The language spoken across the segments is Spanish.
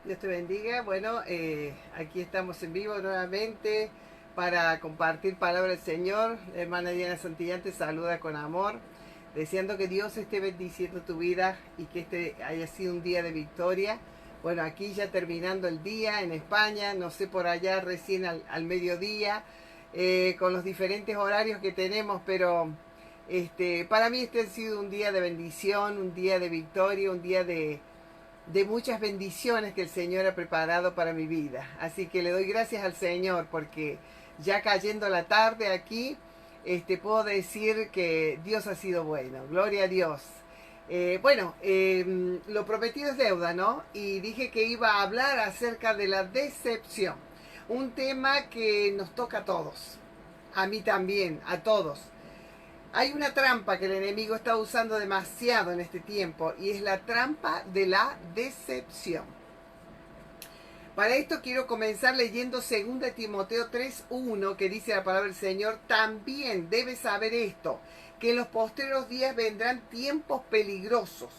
Dios te bendiga. Bueno, aquí estamos en vivo nuevamente para compartir palabra del Señor. La hermana Diana Santillán te saluda con amor, deseando que Dios esté bendiciendo tu vida y que este haya sido un día de victoria. Bueno, aquí ya terminando el día en España, no sé por allá recién al mediodía, con los diferentes horarios que tenemos, pero para mí este ha sido un día de bendición, un día de victoria, un día de muchas bendiciones que el Señor ha preparado para mi vida. Así que le doy gracias al Señor porque ya cayendo la tarde aquí, puedo decir que Dios ha sido bueno. Gloria a Dios. Lo prometido es deuda, ¿no? Y dije que iba a hablar acerca de la decepción. Un tema que nos toca a todos. A mí también, a todos. Hay una trampa que el enemigo está usando demasiado en este tiempo y es la trampa de la decepción. Para esto quiero comenzar leyendo 2 Timoteo 3:1 que dice la palabra del Señor: también debes saber esto, que en los postreros días vendrán tiempos peligrosos.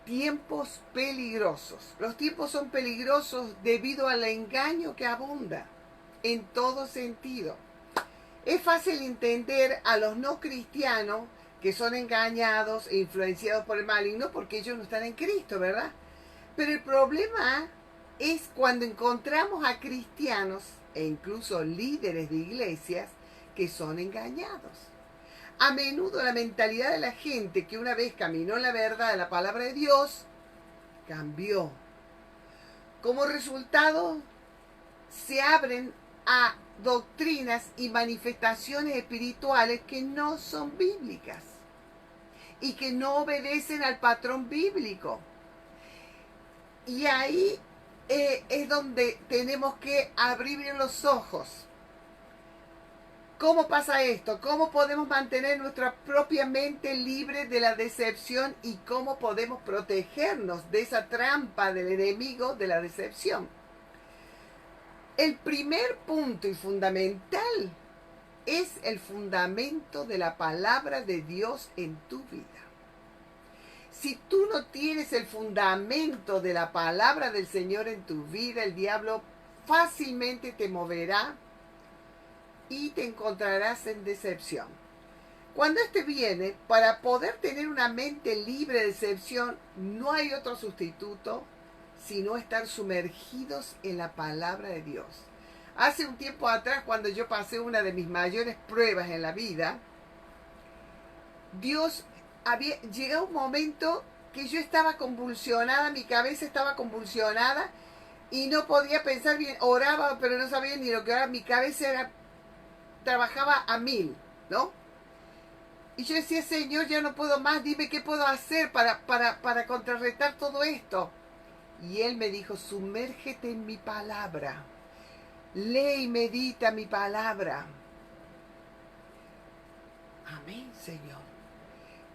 Tiempos peligrosos. Los tiempos son peligrosos debido al engaño que abunda en todo sentido. Es fácil entender a los no cristianos que son engañados e influenciados por el maligno porque ellos no están en Cristo, ¿verdad? Pero el problema es cuando encontramos a cristianos e incluso líderes de iglesias que son engañados. A menudo la mentalidad de la gente que una vez caminó en la verdad de la palabra de Dios cambió. Como resultado, se abren a doctrinas y manifestaciones espirituales que no son bíblicas y que no obedecen al patrón bíblico. Y ahí es donde tenemos que abrir los ojos. ¿Cómo pasa esto? ¿Cómo podemos mantener nuestra propia mente libre de la decepción y cómo podemos protegernos de esa trampa del enemigo de la decepción? El primer punto y fundamental es el fundamento de la palabra de Dios en tu vida. Si tú no tienes el fundamento de la palabra del Señor en tu vida, el diablo fácilmente te moverá y te encontrarás en decepción. Cuando este viene, para poder tener una mente libre de decepción, no hay otro sustituto sino estar sumergidos en la palabra de Dios. Hace un tiempo atrás, cuando yo pasé una de mis mayores pruebas en la vida, Dios había llegado un momento que yo estaba convulsionada, mi cabeza estaba convulsionada y no podía pensar bien. Oraba, pero no sabía ni lo que era. Mi cabeza trabajaba a 1000, ¿no? Y yo decía: Señor, ya no puedo más, dime qué puedo hacer para contrarrestar todo esto. Y Él me dijo: sumérgete en mi palabra. Lee y medita mi palabra. Amén, Señor.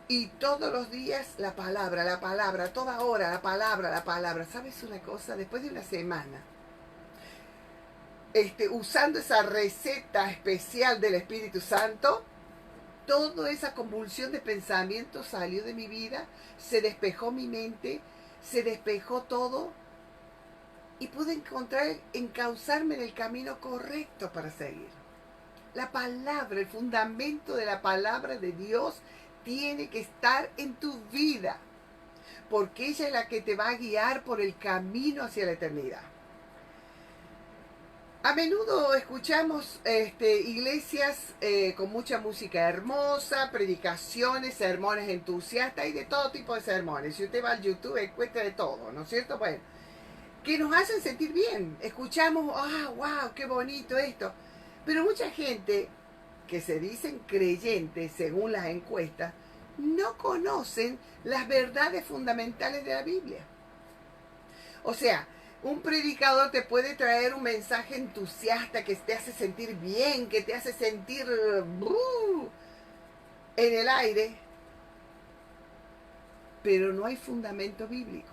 Y todos los días la palabra, toda hora la palabra. ¿Sabes una cosa? Después de una semana, usando esa receta especial del Espíritu Santo, toda esa convulsión de pensamiento salió de mi vida, se despejó mi mente, se despejó todo y pude encauzarme en el camino correcto para seguir. La palabra, el fundamento de la palabra de Dios tiene que estar en tu vida, porque ella es la que te va a guiar por el camino hacia la eternidad. A menudo escuchamos iglesias con mucha música hermosa, predicaciones, sermones entusiastas y de todo tipo de sermones. Si usted va al YouTube encuentra de todo, ¿no es cierto? Bueno, que nos hacen sentir bien. Escuchamos: wow, qué bonito esto. Pero mucha gente que se dicen creyentes según las encuestas no conocen las verdades fundamentales de la Biblia. O sea, un predicador te puede traer un mensaje entusiasta que te hace sentir bien, que te hace sentir en el aire, pero no hay fundamento bíblico.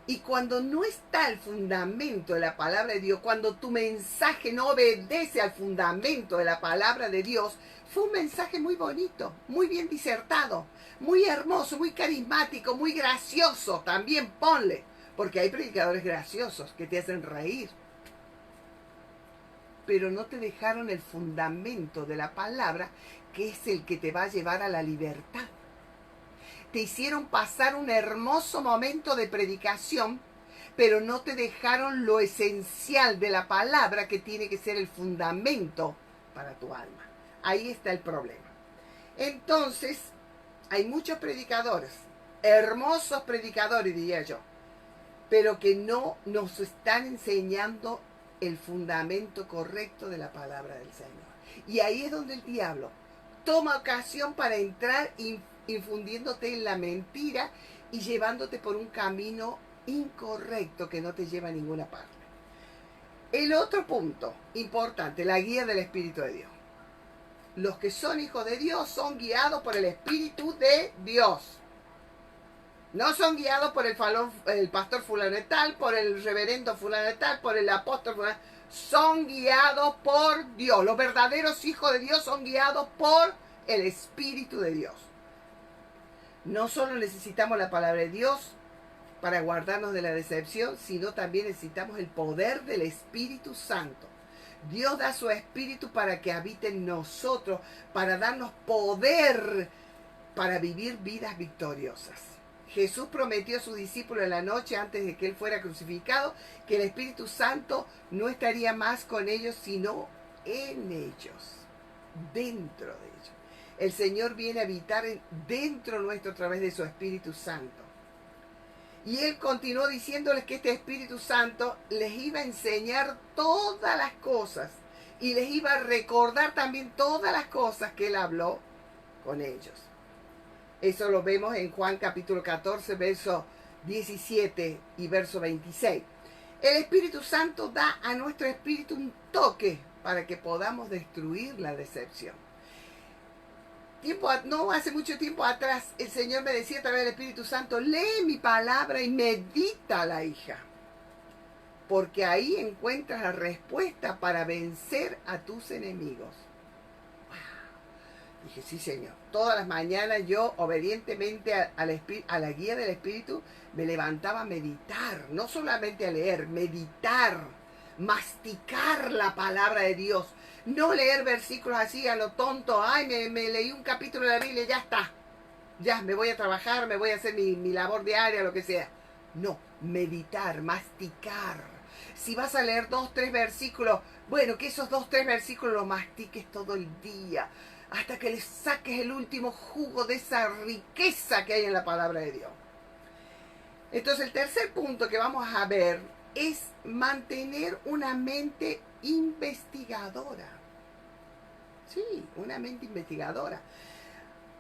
Y cuando no está el fundamento de la palabra de Dios, cuando tu mensaje no obedece al fundamento de la palabra de Dios, fue un mensaje muy bonito, muy bien disertado, muy hermoso, muy carismático, muy gracioso. También ponle, porque hay predicadores graciosos que te hacen reír. Pero no te dejaron el fundamento de la palabra, que es el que te va a llevar a la libertad. Te hicieron pasar un hermoso momento de predicación, pero no te dejaron lo esencial de la palabra, que tiene que ser el fundamento para tu alma. Ahí está el problema. Entonces, hay muchos predicadores, hermosos predicadores diría yo, pero que no nos están enseñando el fundamento correcto de la palabra del Señor. Y ahí es donde el diablo toma ocasión para entrar infundiéndote en la mentira y llevándote por un camino incorrecto que no te lleva a ninguna parte. El otro punto importante, la guía del Espíritu de Dios. Los que son hijos de Dios son guiados por el Espíritu de Dios. No son guiados por el pastor fulano de tal, por el reverendo fulano de tal, por el apóstol fulano. Son guiados por Dios. Los verdaderos hijos de Dios son guiados por el Espíritu de Dios. No solo necesitamos la palabra de Dios para guardarnos de la decepción, sino también necesitamos el poder del Espíritu Santo. Dios da su Espíritu para que habite en nosotros, para darnos poder para vivir vidas victoriosas. Jesús prometió a sus discípulos en la noche antes de que Él fuera crucificado que el Espíritu Santo no estaría más con ellos, sino en ellos, dentro de ellos. El Señor viene a habitar dentro nuestro a través de su Espíritu Santo. Y Él continuó diciéndoles que este Espíritu Santo les iba a enseñar todas las cosas y les iba a recordar también todas las cosas que Él habló con ellos. Eso lo vemos en Juan capítulo 14, verso 17 y verso 26. El Espíritu Santo da a nuestro espíritu un toque para que podamos destruir la decepción. No hace mucho tiempo atrás, el Señor me decía a través del Espíritu Santo: lee mi palabra y medítala, hija, porque ahí encuentras la respuesta para vencer a tus enemigos. Wow. Dije, sí, Señor. Todas las mañanas yo, obedientemente a la guía del Espíritu, me levantaba a meditar, no solamente a leer, meditar, masticar la palabra de Dios. No leer versículos así a lo tonto. Ay, me leí un capítulo de la Biblia, ya está. Ya, me voy a trabajar, me voy a hacer mi labor diaria, lo que sea. No, meditar, masticar. Si vas a leer 2, 3 versículos, bueno, que esos 2, 3 versículos los mastiques todo el día, hasta que le saques el último jugo de esa riqueza que hay en la palabra de Dios. Entonces, el tercer punto que vamos a ver es mantener una mente investigadora. Sí, una mente investigadora.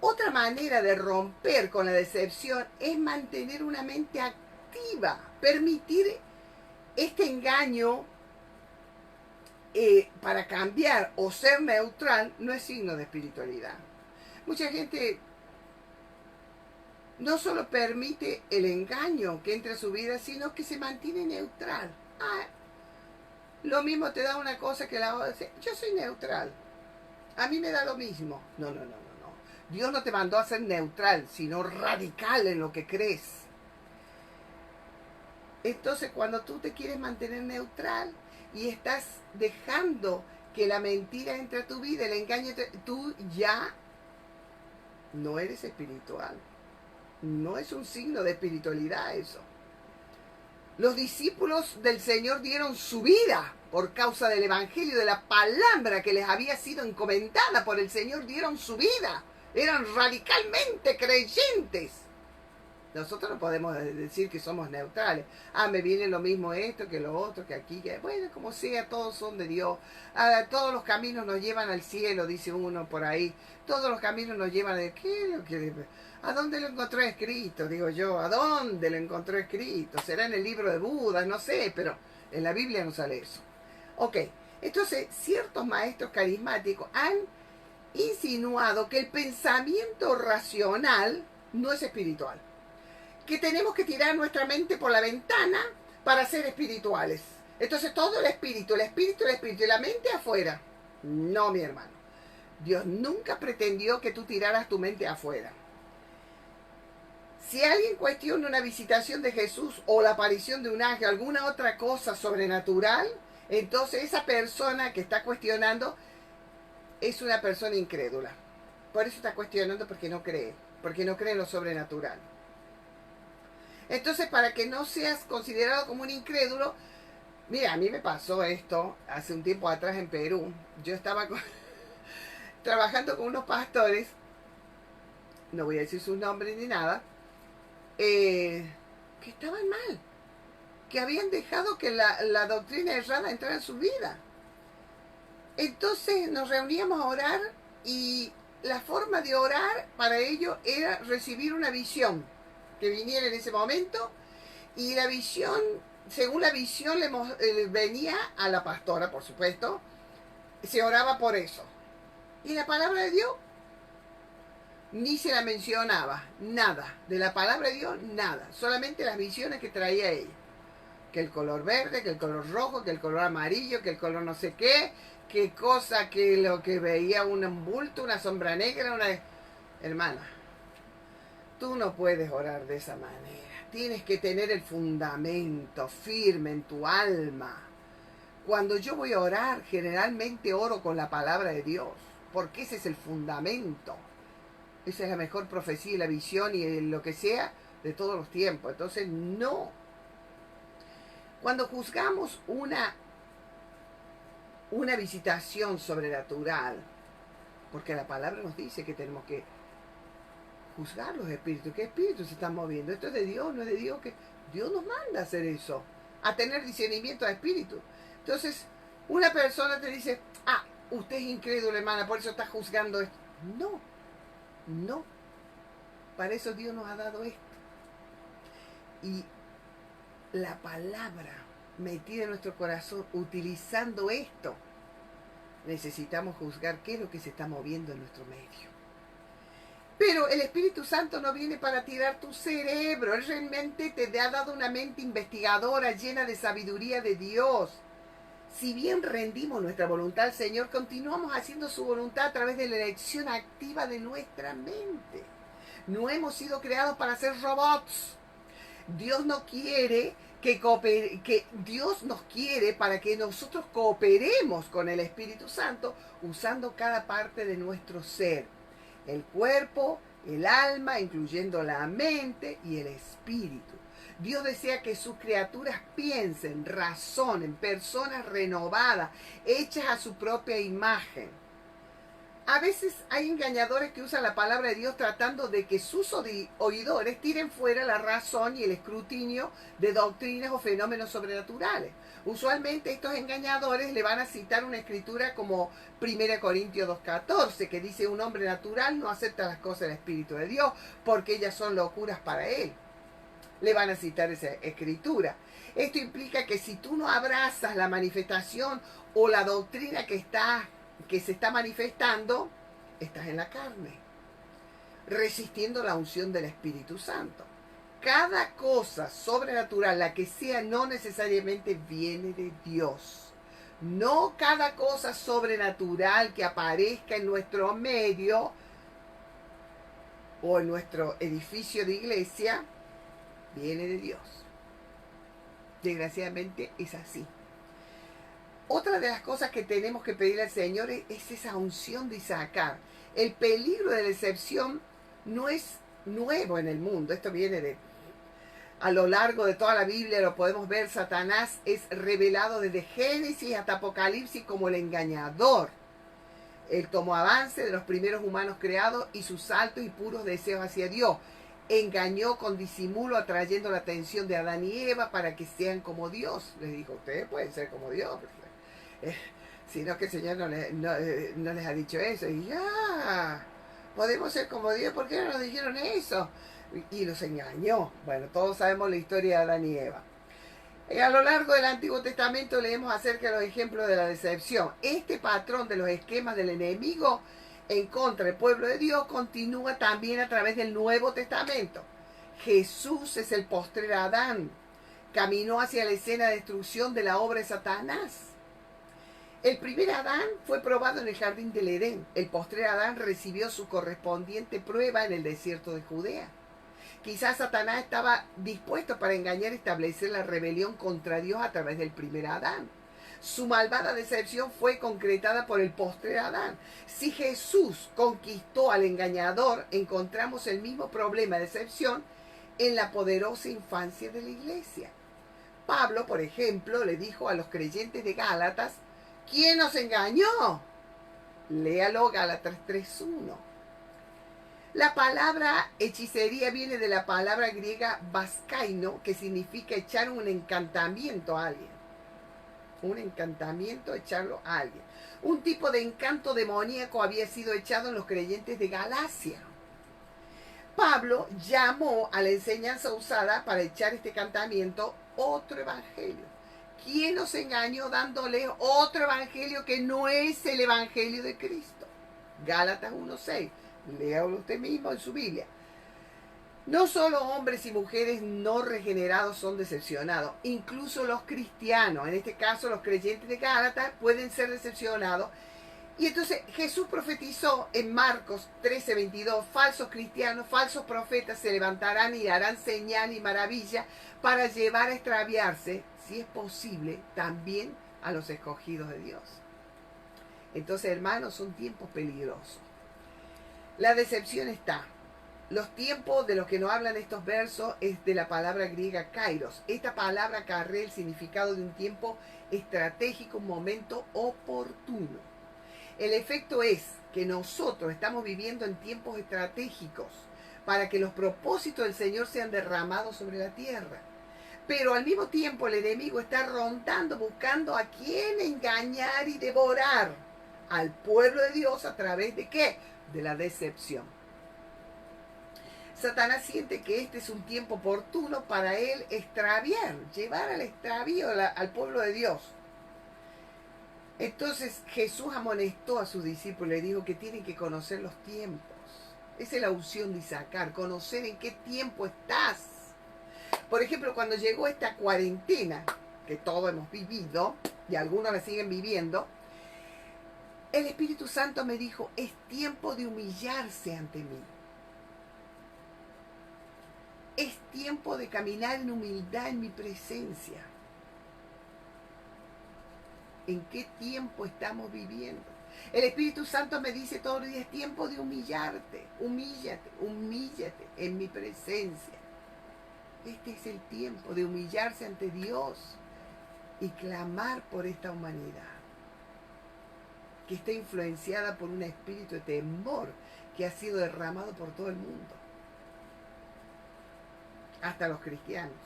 Otra manera de romper con la decepción es mantener una mente activa, permitir este engaño para cambiar o ser neutral no es signo de espiritualidad. Mucha gente no solo permite el engaño que entre a su vida, sino que se mantiene neutral. Lo mismo te da una cosa que la otra. Yo soy neutral. A mí me da lo mismo. No. Dios no te mandó a ser neutral, sino radical en lo que crees. Entonces, cuando tú te quieres mantener neutral y estás dejando que la mentira entre a tu vida, el engaño, tú ya no eres espiritual. No es un signo de espiritualidad eso. Los discípulos del Señor dieron su vida por causa del Evangelio, de la palabra que les había sido encomendada por el Señor. Dieron su vida. Eran radicalmente creyentes. Nosotros no podemos decir que somos neutrales. Me viene lo mismo esto que lo otro, que aquí, que bueno, como sea, todos son de Dios. Todos los caminos nos llevan al cielo, dice uno por ahí. Todos los caminos nos llevan a... ¿A dónde lo encontró escrito? Digo yo, ¿a dónde lo encontró escrito? ¿Será en el libro de Buda? No sé, pero en la Biblia no sale eso. Ok, entonces ciertos maestros carismáticos han insinuado que el pensamiento racional no es espiritual. que tenemos que tirar nuestra mente por la ventana para ser espirituales. Entonces todo el espíritu, y la mente afuera. No, mi hermano. Dios nunca pretendió que tú tiraras tu mente afuera. Si alguien cuestiona una visitación de Jesús o la aparición de un ángel, alguna otra cosa sobrenatural, entonces esa persona que está cuestionando es una persona incrédula. Por eso está cuestionando porque no cree en lo sobrenatural. Entonces, para que no seas considerado como un incrédulo, mira, a mí me pasó esto hace un tiempo atrás en Perú. Yo estaba trabajando con unos pastores, no voy a decir sus nombres ni nada, que estaban mal, que habían dejado que la doctrina errada entrara en su vida. Entonces nos reuníamos a orar y la forma de orar para ellos era recibir una visión que viniera en ese momento, y la visión, según la visión venía a la pastora, por supuesto, se oraba por eso. Y la palabra de Dios ni se la mencionaba, nada. De la palabra de Dios, nada. Solamente las visiones que traía ella. Que el color verde, que el color rojo, que el color amarillo, que el color no sé qué, qué cosa, que lo que veía un bulto, una sombra negra, una... Hermana, tú no puedes orar de esa manera. Tienes que tener el fundamento firme en tu alma. Cuando yo voy a orar, generalmente oro con la palabra de Dios, porque ese es el fundamento. Esa es la mejor profecía y la visión y lo que sea de todos los tiempos. Entonces, no. Cuando juzgamos una visitación sobrenatural, porque la palabra nos dice que tenemos que juzgar los espíritus. ¿Qué espíritus se están moviendo? ¿Esto es de Dios? ¿No es de Dios? Que Dios nos manda a hacer eso, a tener discernimiento de espíritu. Entonces, una persona te dice, usted es incrédulo, hermana, por eso está juzgando esto. No. Para eso Dios nos ha dado esto. Y la palabra metida en nuestro corazón, utilizando esto, necesitamos juzgar qué es lo que se está moviendo en nuestro medio. Pero el Espíritu Santo no viene para tirar tu cerebro. Él realmente te ha dado una mente investigadora llena de sabiduría de Dios. Si bien rendimos nuestra voluntad al Señor, continuamos haciendo su voluntad a través de la elección activa de nuestra mente. No hemos sido creados para ser robots. Dios no quiere Dios nos quiere para que nosotros cooperemos con el Espíritu Santo usando cada parte de nuestro ser. El cuerpo, el alma, incluyendo la mente y el espíritu. Dios desea que sus criaturas piensen, razonen, personas renovadas, hechas a su propia imagen. A veces hay engañadores que usan la palabra de Dios tratando de que sus oidores tiren fuera la razón y el escrutinio de doctrinas o fenómenos sobrenaturales. Usualmente estos engañadores le van a citar una escritura como 1 Corintios 2:14, que dice: un hombre natural no acepta las cosas del Espíritu de Dios porque ellas son locuras para él. Le van a citar esa escritura. Esto implica que si tú no abrazas la manifestación o la doctrina que se está manifestando, estás en la carne, resistiendo la unción del Espíritu Santo. Cada cosa sobrenatural, la que sea, no necesariamente viene de Dios. No cada cosa sobrenatural que aparezca en nuestro medio o en nuestro edificio de iglesia viene de Dios. Desgraciadamente es así. Otra de las cosas que tenemos que pedir al Señor es esa unción de sacar. El peligro de la decepción no es nuevo en el mundo. Esto viene a lo largo de toda la Biblia, lo podemos ver. Satanás es revelado desde Génesis hasta Apocalipsis como el engañador. Él tomó avance de los primeros humanos creados y sus altos y puros deseos hacia Dios. Engañó con disimulo, atrayendo la atención de Adán y Eva para que sean como Dios. Les dijo: ustedes pueden ser como Dios. Sino que el Señor no les ha dicho eso. Y podemos ser como Dios. ¿Por qué no nos dijeron eso? Y los engañó. Bueno, todos sabemos la historia de Adán y Eva. A lo largo del Antiguo Testamento leemos acerca de los ejemplos de la decepción. Este patrón de los esquemas del enemigo en contra del pueblo de Dios continúa también a través del Nuevo Testamento. Jesús es el postrer Adán. Caminó hacia la escena de destrucción de la obra de Satanás. El primer Adán fue probado en el jardín del Edén. El postrer Adán recibió su correspondiente prueba en el desierto de Judea. Quizás Satanás estaba dispuesto para engañar y establecer la rebelión contra Dios a través del primer Adán. Su malvada decepción fue concretada por el postrer Adán. Si Jesús conquistó al engañador, encontramos el mismo problema de decepción en la poderosa infancia de la iglesia. Pablo, por ejemplo, le dijo a los creyentes de Gálatas: ¿quién nos engañó? Léalo, Gálatas 3:1. La palabra hechicería viene de la palabra griega baskaino, que significa echar un encantamiento a alguien. Un encantamiento, echarlo a alguien. Un tipo de encanto demoníaco había sido echado en los creyentes de Galacia. Pablo llamó a la enseñanza usada para echar este encantamiento otro evangelio. ¿Quién nos engañó dándole otro evangelio que no es el evangelio de Cristo? Gálatas 1:6. Léalo usted mismo en su Biblia. No solo hombres y mujeres no regenerados son decepcionados, incluso los cristianos, en este caso los creyentes de Gálatas, pueden ser decepcionados. Y entonces Jesús profetizó en Marcos 13:22, falsos cristianos, falsos profetas se levantarán y harán señal y maravilla para llevar a extraviarse, si es posible, también a los escogidos de Dios. Entonces, hermanos, son tiempos peligrosos. La decepción está. Los tiempos de los que nos hablan estos versos es de la palabra griega kairos. Esta palabra acarrea el significado de un tiempo estratégico, un momento oportuno. El efecto es que nosotros estamos viviendo en tiempos estratégicos para que los propósitos del Señor sean derramados sobre la tierra. Pero al mismo tiempo el enemigo está rondando, buscando a quién engañar y devorar al pueblo de Dios a través de ¿qué? De la decepción. Satanás siente que este es un tiempo oportuno para él extraviar, llevar al extravío al pueblo de Dios. Entonces Jesús amonestó a sus discípulos y le dijo que tienen que conocer los tiempos. Esa es la unción de Isacar, conocer en qué tiempo estás. Por ejemplo, cuando llegó esta cuarentena, que todos hemos vivido, y algunos la siguen viviendo, el Espíritu Santo me dijo, es tiempo de humillarse ante mí. Es tiempo de caminar en humildad en mi presencia. ¿En qué tiempo estamos viviendo? El Espíritu Santo me dice todos los días, es tiempo de humillarte, humíllate, humíllate en mi presencia. Este es el tiempo de humillarse ante Dios y clamar por esta humanidad que está influenciada por un espíritu de temor que ha sido derramado por todo el mundo, hasta los cristianos.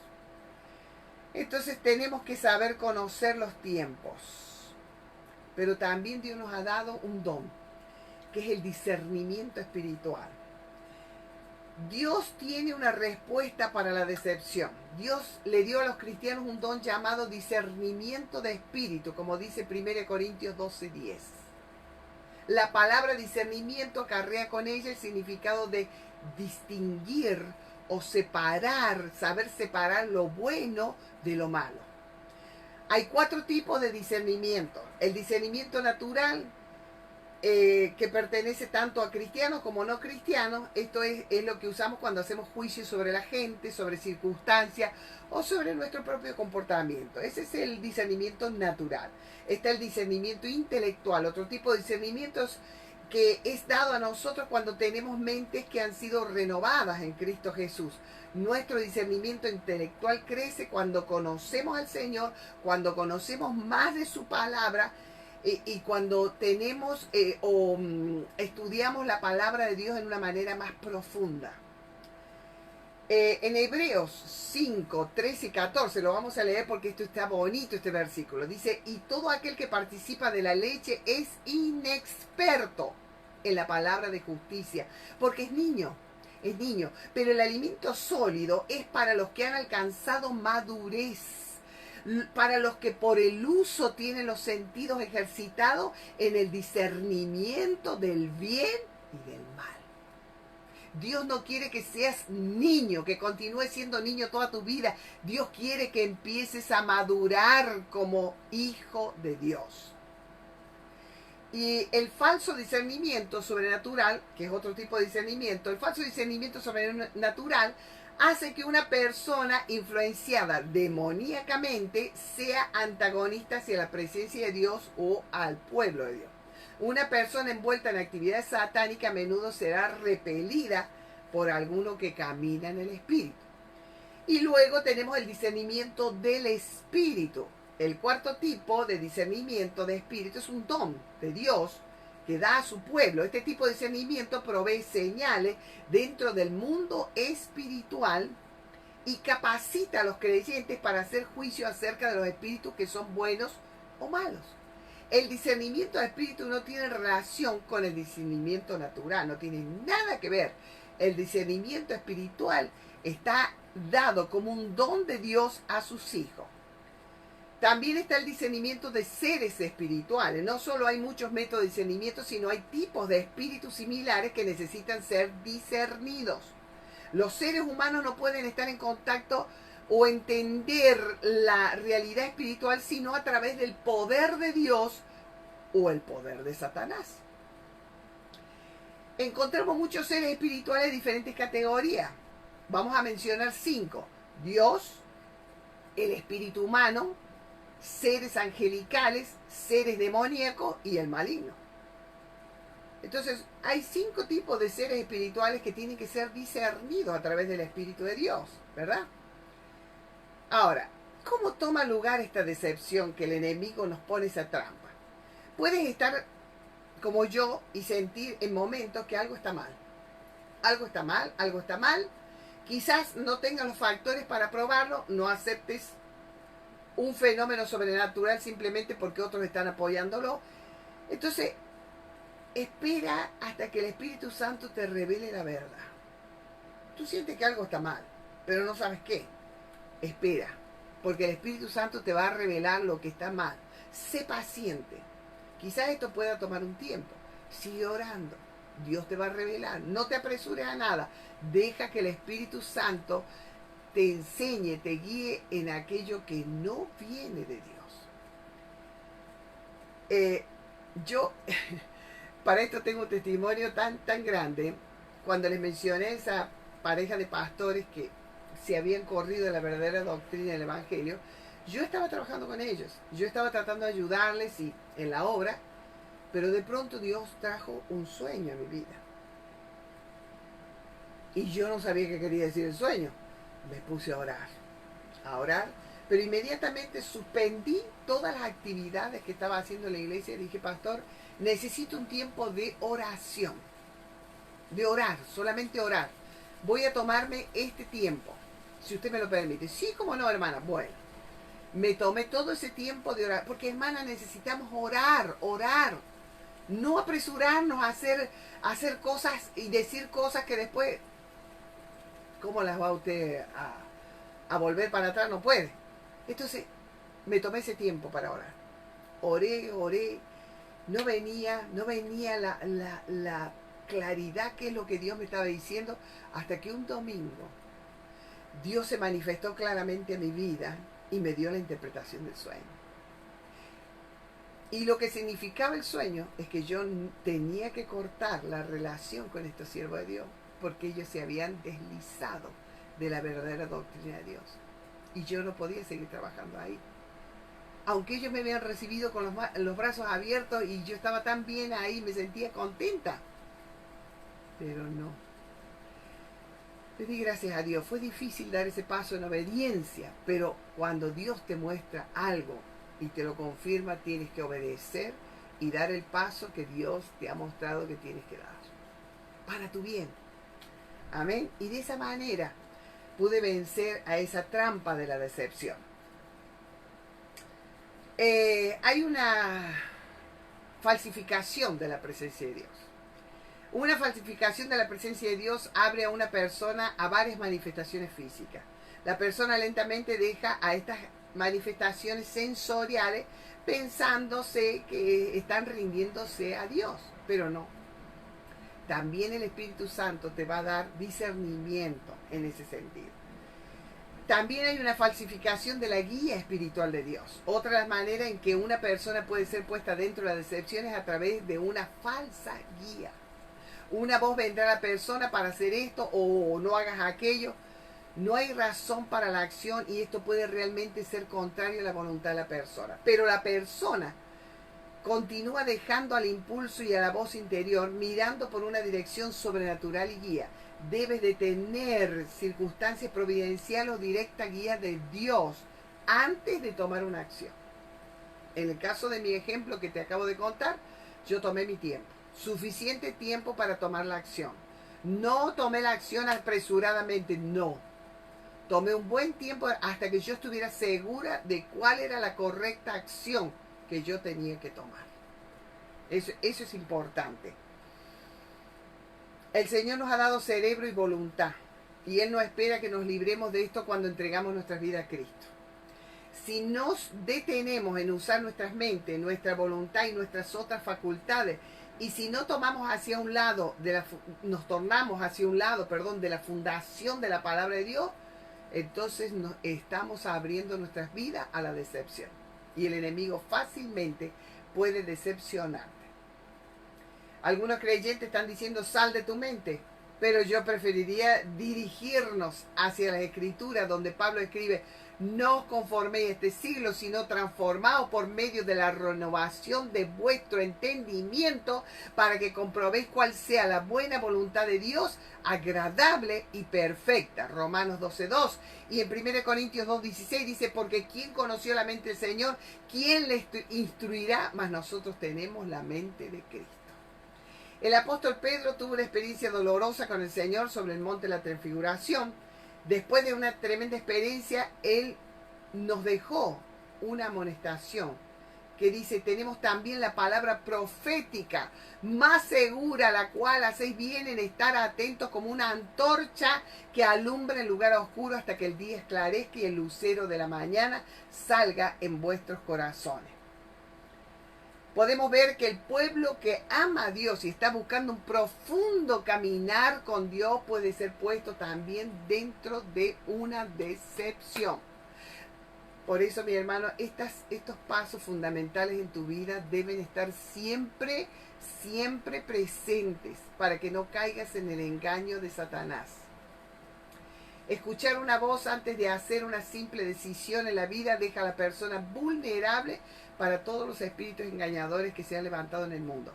Entonces tenemos que saber conocer los tiempos, pero también Dios nos ha dado un don, que es el discernimiento espiritual. Dios tiene una respuesta para la decepción. Dios le dio a los cristianos un don llamado discernimiento de espíritu, como dice 1 Corintios 12:10. La palabra discernimiento acarrea con ella el significado de distinguir o separar, saber separar lo bueno de lo malo. Hay 4 tipos de discernimiento. El discernimiento natural, que pertenece tanto a cristianos como no cristianos. Esto es lo que usamos cuando hacemos juicios sobre la gente, sobre circunstancias o sobre nuestro propio comportamiento. Ese es el discernimiento natural. Está el discernimiento intelectual, otro tipo de discernimientos que es dado a nosotros cuando tenemos mentes que han sido renovadas en Cristo Jesús. Nuestro discernimiento intelectual crece cuando conocemos al Señor, cuando conocemos más de su palabra, y cuando tenemos estudiamos la palabra de Dios en una manera más profunda. En Hebreos 5, 13 y 14, lo vamos a leer porque esto está bonito, este versículo. Dice, y todo aquel que participa de la leche es inexperto en la palabra de justicia, porque es niño, pero el alimento sólido es para los que han alcanzado madurez, para los que por el uso tienen los sentidos ejercitados en el discernimiento del bien y del mal. Dios no quiere que seas niño, que continúes siendo niño toda tu vida. Dios quiere que empieces a madurar como hijo de Dios. Y el falso discernimiento sobrenatural, que es otro tipo de discernimiento, el falso discernimiento sobrenatural hace que una persona influenciada demoníacamente sea antagonista hacia la presencia de Dios o al pueblo de Dios. Una persona envuelta en actividad satánica a menudo será repelida por alguno que camina en el espíritu. Y luego tenemos el discernimiento del espíritu. El cuarto tipo de discernimiento de espíritu es un don de Dios que da a su pueblo. Este tipo de discernimiento provee señales dentro del mundo espiritual y capacita a los creyentes para hacer juicio acerca de los espíritus que son buenos o malos. El discernimiento de espíritu no tiene relación con el discernimiento natural, no tiene nada que ver. El discernimiento espiritual está dado como un don de Dios a sus hijos. También está el discernimiento de seres espirituales. No solo hay muchos métodos de discernimiento, sino hay tipos de espíritus similares que necesitan ser discernidos. Los seres humanos no pueden estar en contacto o entender la realidad espiritual sino a través del poder de Dios o el poder de Satanás. Encontramos muchos seres espirituales de diferentes categorías. Vamos a mencionar 5. Dios, el espíritu humano, seres angelicales, seres demoníacos y el maligno. Entonces, hay 5 tipos de seres espirituales que tienen que ser discernidos a través del Espíritu de Dios, ¿verdad? Ahora, ¿cómo toma lugar esta decepción que el enemigo nos pone esa trampa? Puedes estar como yo y sentir en momentos que algo está mal. Algo está mal, algo está mal. Quizás no tengas los factores para probarlo, no aceptes un fenómeno sobrenatural simplemente porque otros están apoyándolo. Entonces, espera hasta que el Espíritu Santo te revele la verdad. Tú sientes que algo está mal, pero no sabes qué. Espera, porque el Espíritu Santo te va a revelar lo que está mal. Sé paciente. Quizás esto pueda tomar un tiempo. Sigue orando. Dios te va a revelar. No te apresures a nada. Deja que el Espíritu Santo te enseñe, te guíe en aquello que no viene de Dios. Yo, para esto tengo un testimonio tan grande. Cuando les mencioné esa pareja de pastores que se habían corrido de la verdadera doctrina del Evangelio, yo estaba trabajando con ellos. Yo estaba tratando de ayudarles en la obra, pero de pronto Dios trajo un sueño a mi vida. Y yo no sabía qué quería decir el sueño. Me puse a orar, pero inmediatamente suspendí todas las actividades que estaba haciendo en la iglesia y dije, pastor, necesito un tiempo de oración, de orar, solamente orar. Voy a tomarme este tiempo, si usted me lo permite. Sí, como no, hermana. Bueno, me tomé todo ese tiempo de orar, porque hermana, necesitamos orar, no apresurarnos a hacer cosas y decir cosas que después, ¿cómo las va usted a volver para atrás? No puede. Entonces, me tomé ese tiempo para orar. Oré. No venía la claridad que es lo que Dios me estaba diciendo, hasta que un domingo Dios se manifestó claramente en mi vida y me dio la interpretación del sueño. Y lo que significaba el sueño es que yo tenía que cortar la relación con estos siervos de Dios, porque ellos se habían deslizado de la verdadera doctrina de Dios. Y yo no podía seguir trabajando ahí. Aunque ellos me habían recibido con los brazos abiertos y yo estaba tan bien ahí, me sentía contenta. Pero no. Le di gracias a Dios. Fue difícil dar ese paso en obediencia, pero cuando Dios te muestra algo y te lo confirma, tienes que obedecer y dar el paso que Dios te ha mostrado que tienes que dar. Para tu bien. Amén. Y de esa manera pude vencer a esa trampa de la decepción. Hay una falsificación de la presencia de Dios. Una falsificación de la presencia de Dios abre a una persona a varias manifestaciones físicas. La persona lentamente deja a estas manifestaciones sensoriales pensándose que están rindiéndose a Dios, pero no. también el Espíritu Santo te va a dar discernimiento en ese sentido. También hay una falsificación de la guía espiritual de Dios. Otra de las maneras en que una persona puede ser puesta dentro de la decepción es a través de una falsa guía. Una voz vendrá a la persona para hacer esto o no hagas aquello. No hay razón para la acción y esto puede realmente ser contrario a la voluntad de la persona. Pero la persona continúa dejando al impulso y a la voz interior, mirando por una dirección sobrenatural y guía. Debes de tener circunstancias providenciales o directa guía de Dios antes de tomar una acción. En el caso de mi ejemplo que te acabo de contar, yo tomé mi tiempo. Suficiente tiempo para tomar la acción. No tomé la acción apresuradamente, no. Tomé un buen tiempo hasta que yo estuviera segura de cuál era la correcta acción que yo tenía que tomar. Eso es importante. El Señor nos ha dado cerebro y voluntad. Y Él no espera que nos libremos de esto cuando entregamos nuestras vidas a Cristo. Si nos detenemos en usar nuestras mentes, nuestra voluntad y nuestras otras facultades, y si no tomamos hacia un lado, nos tornamos hacia un lado, de la fundación de la palabra de Dios, entonces nos estamos abriendo nuestras vidas a la decepción. Y el enemigo fácilmente puede decepcionarte. Algunos creyentes están diciendo sal de tu mente, pero yo preferiría dirigirnos hacia las Escrituras, donde Pablo escribe: no os conforméis a este siglo, sino transformaos por medio de la renovación de vuestro entendimiento, para que comprobéis cuál sea la buena voluntad de Dios, agradable y perfecta. Romanos 12:2. Y en 1 Corintios 2:16 dice: porque ¿quién conoció la mente del Señor? ¿Quién le instruirá? Mas nosotros tenemos la mente de Cristo. El apóstol Pedro tuvo una experiencia dolorosa con el Señor sobre el monte de la transfiguración. Después de una tremenda experiencia, Él nos dejó una amonestación que dice: tenemos también la palabra profética más segura, la cual hacéis bien en estar atentos como una antorcha que alumbra en lugar oscuro hasta que el día esclarezca y el lucero de la mañana salga en vuestros corazones. Podemos ver que el pueblo que ama a Dios y está buscando un profundo caminar con Dios puede ser puesto también dentro de una decepción. Por eso, mi hermano, estos pasos fundamentales en tu vida deben estar siempre, siempre presentes para que no caigas en el engaño de Satanás. Escuchar una voz antes de hacer una simple decisión en la vida deja a la persona vulnerable para todos los espíritus engañadores que se han levantado en el mundo.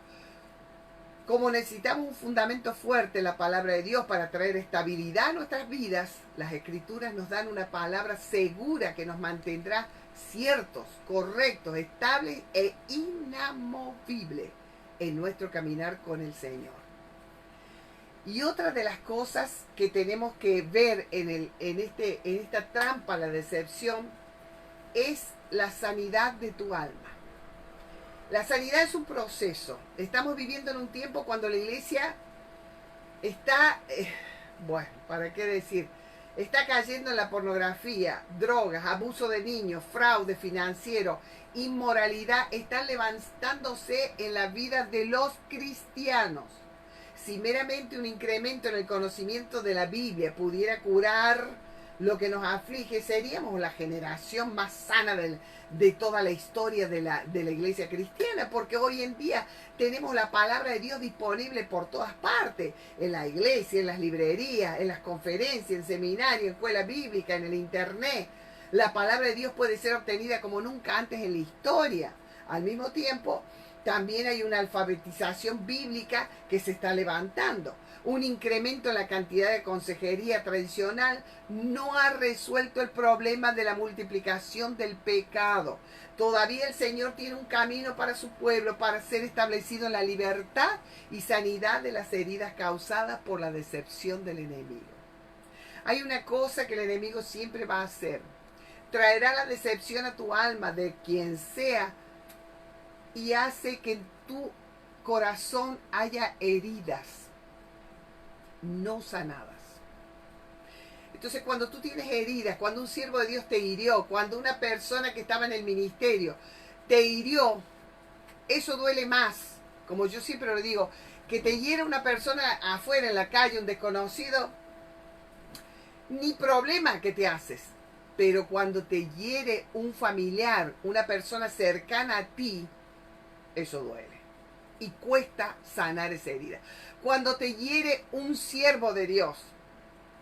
Como necesitamos un fundamento fuerte en la palabra de Dios para traer estabilidad a nuestras vidas, las Escrituras nos dan una palabra segura que nos mantendrá ciertos, correctos, estables e inamovibles en nuestro caminar con el Señor. Y otra de las cosas que tenemos que ver en esta trampa a la decepción es la sanidad de tu alma. La sanidad es un proceso. Estamos viviendo en un tiempo cuando la iglesia está, ¿para qué decir? Está cayendo en la pornografía, drogas, abuso de niños, fraude financiero, inmoralidad. Están levantándose en la vida de los cristianos. Si meramente un incremento en el conocimiento de la Biblia pudiera curar lo que nos aflige, seríamos la generación más sana de toda la historia de la iglesia cristiana, porque hoy en día tenemos la palabra de Dios disponible por todas partes, en la iglesia, en las librerías, en las conferencias, en seminarios, en escuela bíblica, en el internet. La palabra de Dios puede ser obtenida como nunca antes en la historia. Al mismo tiempo, también hay una alfabetización bíblica que se está levantando. Un incremento en la cantidad de consejería tradicional no ha resuelto el problema de la multiplicación del pecado. Todavía el Señor tiene un camino para su pueblo para ser establecido en la libertad y sanidad de las heridas causadas por la decepción del enemigo. Hay una cosa que el enemigo siempre va a hacer. Traerá la decepción a tu alma de quien sea y hace que en tu corazón haya heridas no sanadas. Entonces, cuando tú tienes heridas, cuando un siervo de Dios te hirió, cuando una persona que estaba en el ministerio te hirió, eso duele más. Como yo siempre lo digo, que te hiere una persona afuera en la calle, un desconocido, ni problema que te haces. Pero cuando te hiere un familiar, una persona cercana a ti, eso duele. Y cuesta sanar esa herida. Cuando te hiere un siervo de Dios,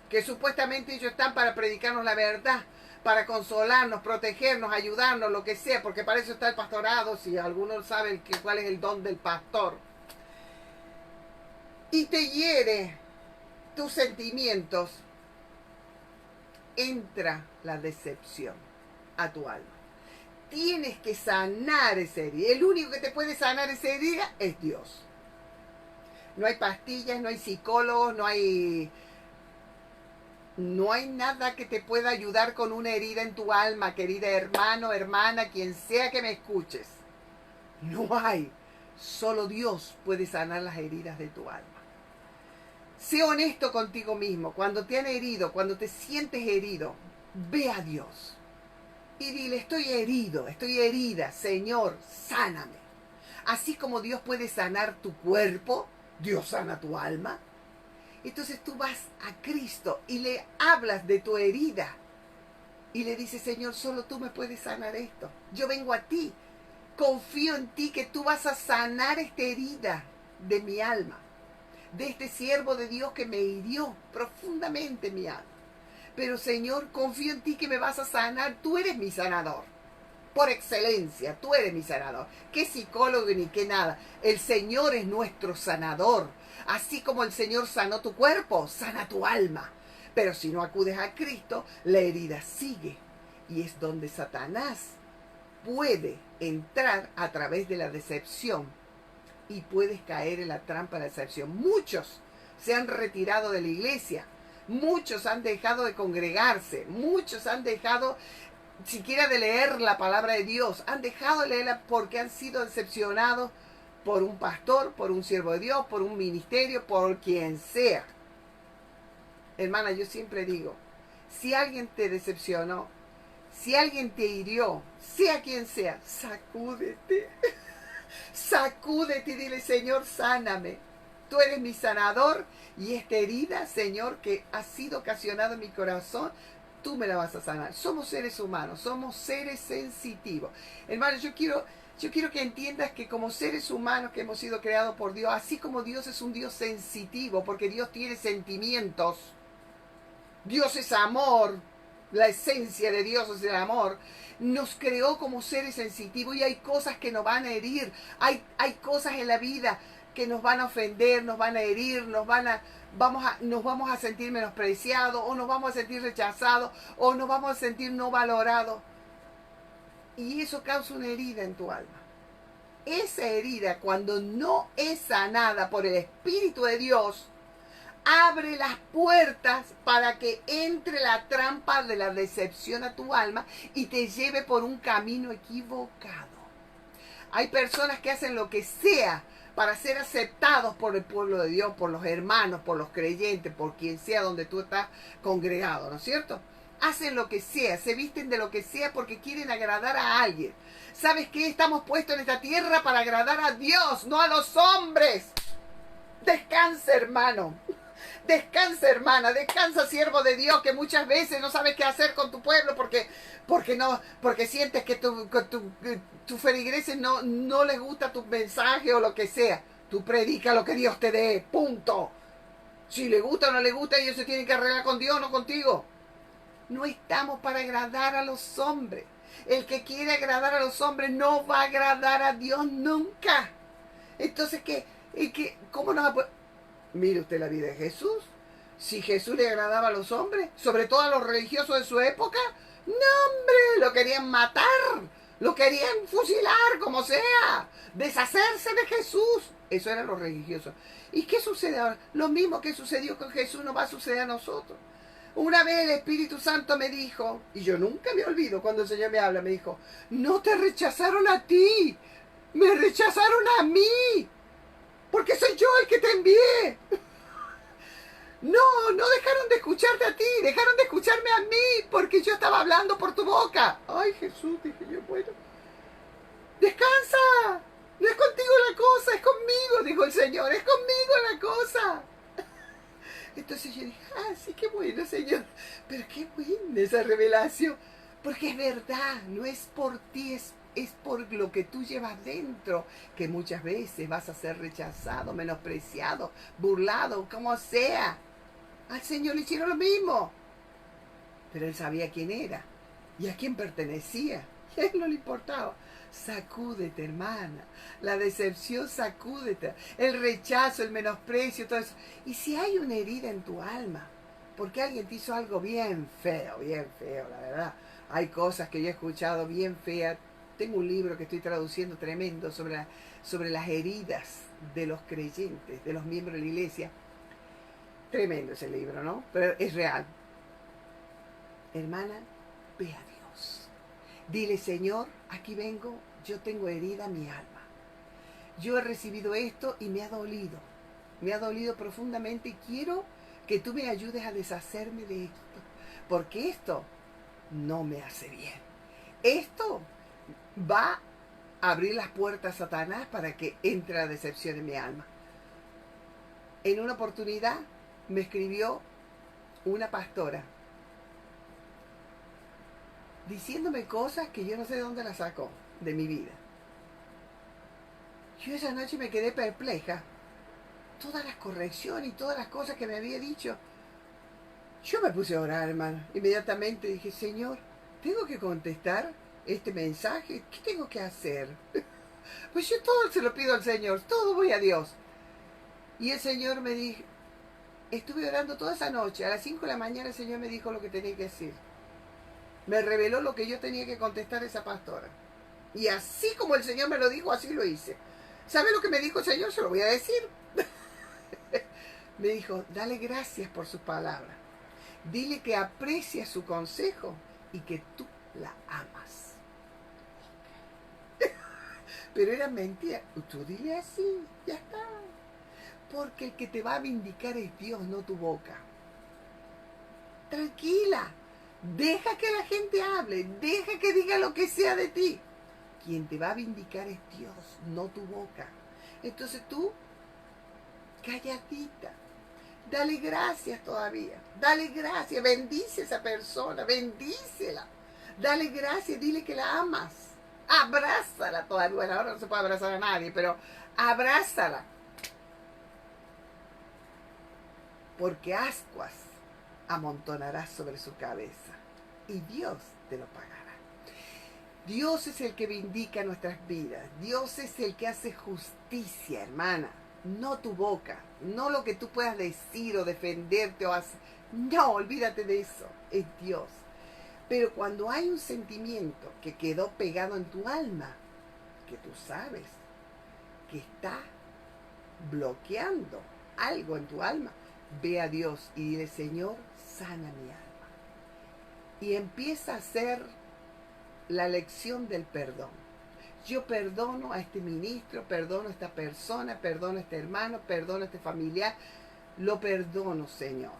que supuestamente ellos están para predicarnos la verdad, para consolarnos, protegernos, ayudarnos, lo que sea, porque para eso está el pastorado, si algunos saben cuál es el don del pastor. Y te hiere tus sentimientos, entra la decepción a tu alma. Tienes que sanar esa herida. El único que te puede sanar esa herida es Dios. No hay pastillas, no hay psicólogos, no hay nada que te pueda ayudar con una herida en tu alma, querida hermano, hermana, quien sea que me escuches. No hay. Solo Dios puede sanar las heridas de tu alma. Sé honesto contigo mismo. Cuando te han herido, cuando te sientes herido, ve a Dios y dile: estoy herido, estoy herida, Señor, sáname. Así como Dios puede sanar tu cuerpo, Dios sana tu alma. Entonces tú vas a Cristo y le hablas de tu herida y le dices: Señor, solo tú me puedes sanar esto. Yo vengo a ti, confío en ti que tú vas a sanar esta herida de mi alma, de este siervo de Dios que me hirió profundamente mi alma. Pero Señor, confío en ti que me vas a sanar. Tú eres mi sanador, por excelencia, tú eres mi sanador. ¿Qué psicólogo ni qué nada? El Señor es nuestro sanador. Así como el Señor sanó tu cuerpo, sana tu alma. Pero si no acudes a Cristo, la herida sigue. Y es donde Satanás puede entrar a través de la decepción. Y puedes caer en la trampa de la decepción. Muchos se han retirado de la iglesia. Muchos han dejado de congregarse. Muchos han dejado siquiera de leer la palabra de Dios. Han dejado de leerla porque han sido decepcionados por un pastor, por un siervo de Dios, por un ministerio, por quien sea. Hermana, yo siempre digo, si alguien te decepcionó, si alguien te hirió, sea quien sea, sacúdete. Sacúdete y dile: Señor, sáname. Tú eres mi sanador y esta herida, Señor, que ha sido ocasionada en mi corazón, tú me la vas a sanar. Somos seres humanos, somos seres sensitivos. Hermano, yo quiero que entiendas que como seres humanos que hemos sido creados por Dios, así como Dios es un Dios sensitivo, porque Dios tiene sentimientos, Dios es amor, la esencia de Dios es el amor, nos creó como seres sensitivos y hay cosas que nos van a herir, hay cosas en la vida que nos van a ofender, nos van a herir, nos vamos a sentir menospreciados, o nos vamos a sentir rechazados, o nos vamos a sentir no valorados. Y eso causa una herida en tu alma. Esa herida, cuando no es sanada por el Espíritu de Dios, abre las puertas para que entre la trampa de la decepción a tu alma y te lleve por un camino equivocado. Hay personas que hacen lo que sea para ser aceptados por el pueblo de Dios, por los hermanos, por los creyentes, por quien sea donde tú estás congregado, ¿no es cierto? Hacen lo que sea, se visten de lo que sea porque quieren agradar a alguien. ¿Sabes qué? Estamos puestos en esta tierra para agradar a Dios, no a los hombres. Descansa, hermano. Descansa, hermana, descansa, siervo de Dios, que muchas veces no sabes qué hacer con tu pueblo porque sientes que tu feligreses no les gusta tu mensaje o lo que sea. Tú predica lo que Dios te dé, punto. Si le gusta o no le gusta, ellos se tienen que arreglar con Dios, no contigo. No estamos para agradar a los hombres. El que quiere agradar a los hombres no va a agradar a Dios nunca. Entonces, ¿cómo nos va a poder? Mire usted la vida de Jesús. Si Jesús le agradaba a los hombres, sobre todo a los religiosos de su época, no, hombre, lo querían matar, lo querían fusilar, como sea, deshacerse de Jesús. Eso eran los religiosos. ¿Y qué sucede ahora? Lo mismo que sucedió con Jesús no va a suceder a nosotros. Una vez el Espíritu Santo me dijo, y yo nunca me olvido cuando el Señor me habla, me dijo: no te rechazaron a ti, me rechazaron a mí, porque soy yo el que te envié. No dejaron de escucharte a ti, dejaron de escucharme a mí, porque yo estaba hablando por tu boca. Ay, Jesús, dije yo, bueno, descansa, No es contigo la cosa, es conmigo, dijo el Señor, es conmigo la cosa. Entonces yo dije, sí, qué bueno, Señor, pero qué buena esa revelación, porque es verdad, no es por ti, es por lo que tú llevas dentro, que muchas veces vas a ser rechazado, menospreciado, burlado, como sea. Al Señor le hicieron lo mismo, pero Él sabía quién era y a quién pertenecía, y a Él no le importaba. Sacúdete, hermana. La decepción, sacúdete. El rechazo, el menosprecio, todo eso. Y si hay una herida en tu alma, porque alguien te hizo algo bien feo, la verdad. Hay cosas que yo he escuchado bien feas. Tengo un libro que estoy traduciendo tremendo sobre las heridas de los creyentes, de los miembros de la iglesia. Tremendo ese libro, ¿no? Pero es real. Hermana, ve a Dios. Dile, Señor, aquí vengo, yo tengo herida mi alma. Yo he recibido esto y me ha dolido profundamente y quiero que tú me ayudes a deshacerme de esto, porque esto no me hace bien. Esto va a abrir las puertas a Satanás para que entre la decepción en mi alma. En una oportunidad me escribió una pastora diciéndome cosas que yo no sé de dónde las sacó de mi vida. Yo esa noche me quedé perpleja. Todas las correcciones y todas las cosas que me había dicho. Yo me puse a orar, hermano. Inmediatamente dije, Señor, ¿tengo que contestar este mensaje? ¿Qué tengo que hacer? Pues yo todo se lo pido al Señor, todo voy a Dios. Y el Señor me dijo, estuve orando toda esa noche, a las 5 de la mañana el Señor me dijo lo que tenía que decir. Me reveló lo que yo tenía que contestar a esa pastora. Y así como el Señor me lo dijo, así lo hice. ¿Sabe lo que me dijo el Señor? Se lo voy a decir. Me dijo, dale gracias por sus palabras. Dile que aprecia su consejo y que tú la amas. Pero era mentira. Tú dile así, ya está. Porque el que te va a vindicar es Dios, no tu boca. Tranquila. Deja que la gente hable. Deja que diga lo que sea de ti. Quien te va a vindicar es Dios, no tu boca. Entonces tú, calladita. Dale gracias todavía. Dale gracias. Bendice a esa persona. Bendícela. Dale gracias. Dile que la amas. Abrázala todavía. Bueno, ahora no se puede abrazar a nadie, pero abrázala. Porque ascuas amontonarás sobre su cabeza. Y Dios te lo pagará. Dios es el que vindica nuestras vidas. Dios es el que hace justicia, hermana. No tu boca, no lo que tú puedas decir o defenderte o hacer. No, olvídate de eso, es Dios. Pero cuando hay un sentimiento que quedó pegado en tu alma, que tú sabes que está bloqueando algo en tu alma, ve a Dios y dile, Señor, sana mi alma. Y empieza a hacer la lección del perdón. Yo perdono a este ministro, perdono a esta persona, perdono a este hermano, perdono a este familiar. Lo perdono, Señor.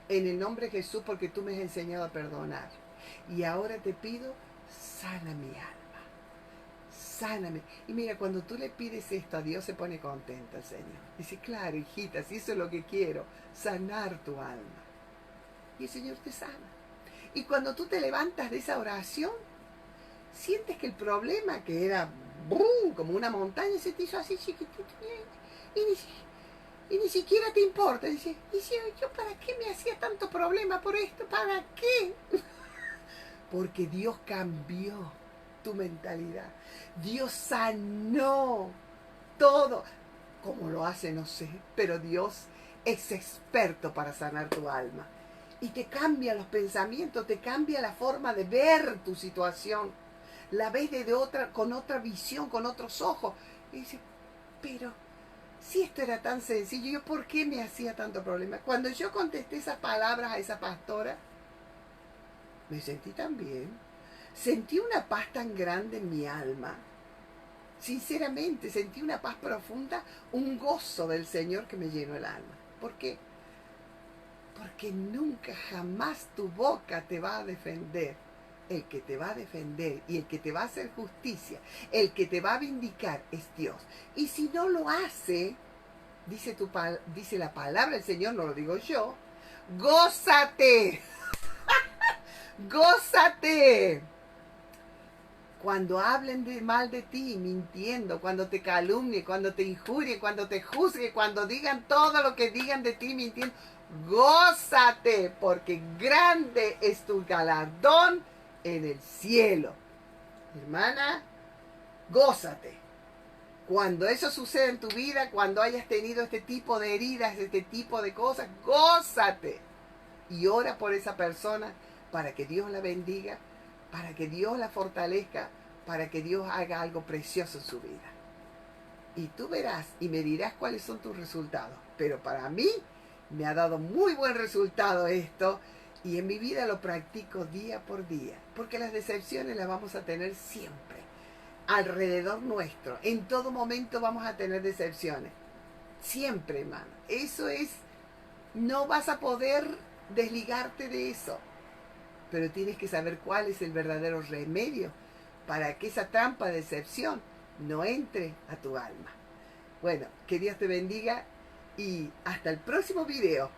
En el nombre de Jesús, porque tú me has enseñado a perdonar. Y ahora te pido, sana mi alma. Sáname. Y mira, cuando tú le pides esto a Dios, se pone contento el Señor. Dice, claro, hijita, si eso es lo que quiero, sanar tu alma. Y el Señor te sana. Y cuando tú te levantas de esa oración, sientes que el problema, que era ¡brum!, como una montaña, se te hizo así chiquitito y ni siquiera te importa. Dice, ¿y si yo para qué me hacía tanto problema por esto? ¿Para qué? Porque Dios cambió tu mentalidad. Dios sanó todo. ¿Cómo lo hace? No sé. Pero Dios es experto para sanar tu alma. Y te cambia los pensamientos, te cambia la forma de ver tu situación. La ves con otra visión, con otros ojos. Y dices, pero si esto era tan sencillo, ¿yo por qué me hacía tanto problema? Cuando yo contesté esas palabras a esa pastora, me sentí tan bien. Sentí una paz tan grande en mi alma. Sinceramente, sentí una paz profunda, un gozo del Señor que me llenó el alma. ¿Por qué? Porque nunca, jamás tu boca te va a defender el que te va a defender y el que te va a hacer justicia, el que te va a vindicar es Dios. Y si no lo hace, dice la palabra del Señor, no lo digo yo, gózate, gózate. Cuando hablen mal de ti, mintiendo, cuando te calumnien, cuando te injurien, cuando te juzguen, cuando digan todo lo que digan de ti mintiendo, gózate, porque grande es tu galardón en el cielo. Hermana, gózate. Cuando eso suceda en tu vida, cuando hayas tenido este tipo de heridas, este tipo de cosas, gózate. Y ora por esa persona para que Dios la bendiga, para que Dios la fortalezca, para que Dios haga algo precioso en su vida. Y tú verás y me dirás cuáles son tus resultados. Pero para mí me ha dado muy buen resultado esto y en mi vida lo practico día por día. Porque las decepciones las vamos a tener siempre, alrededor nuestro. En todo momento vamos a tener decepciones. Siempre, hermano. Eso es, no vas a poder desligarte de eso. Pero tienes que saber cuál es el verdadero remedio para que esa trampa de decepción no entre a tu alma. Bueno, que Dios te bendiga y hasta el próximo video.